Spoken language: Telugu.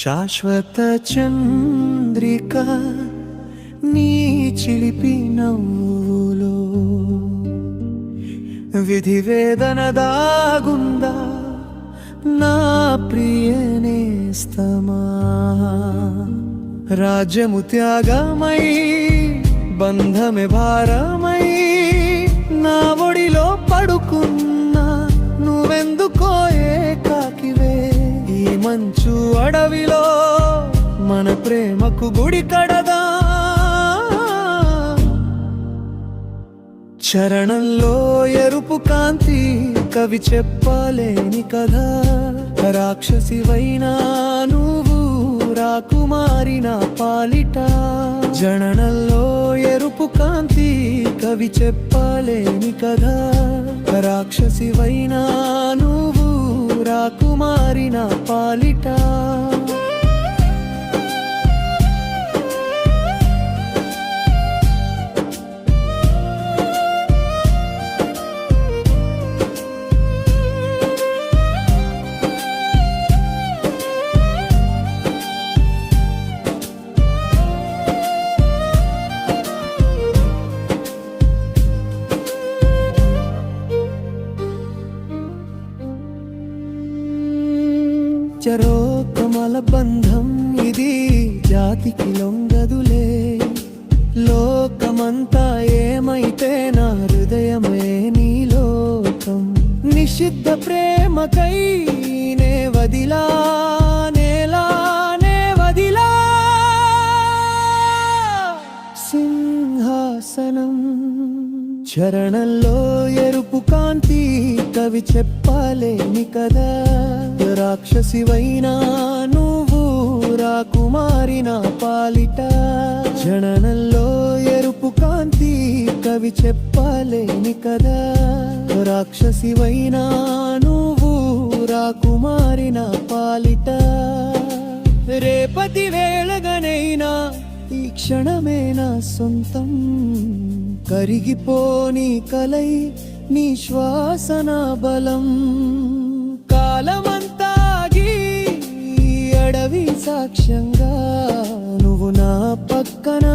శాశ్వత చంద్రిక నీ చిలిపి నవ్వులో విధి వేదన దాగుందా నా ప్రియనేస్తమా. రాజ్యము త్యాగమై బంధమే భారమై నా ఒడిలో పడుకున్నా నువ్వెందుకో ఏకాకివే. ఈ మంచు అడవిలో మన ప్రేమకు గుడి కడదా. చరణంలో ఎరుపు కాంతి కవి చెప్పలేని కథ. రాక్షసివైనా నువ్వు రాకుమారి నా పాలిట. జననంలో ఎరుపు కాంతి కవి చెప్పలేని కథ. రాక్షసివైనా నువ్వు రాకుమారి నా పాలిట. చరో కమల బంధం ఇది జాతికి లొంగదులే. లోకమంతా ఏమైతే నా హృదయమే నీ లోకం. నిషిద్ధ ప్రేమకై నే వదిలా నేలానే వదిలా సింహాసనం. చరణంలో ఎరుపు కాంతి కవి చెప్పలేని కదా. రాక్షసివైనా నువ్వు రాకుమారి నా పాలిట. జననంలో ఎరుపు కాంతి కవి చెప్పలేని కదా. రాక్షసివైనా నువ్వు రాకుమారి నా పాలిట. రేపటి వేళగనైనా ఈ క్షణమే నా సొంతం. కరిగిపోని కలై నీ శ్వాసన బలం. కాలమంతా అడవి సాక్ష్యంగా నువ్వు నా పక్కన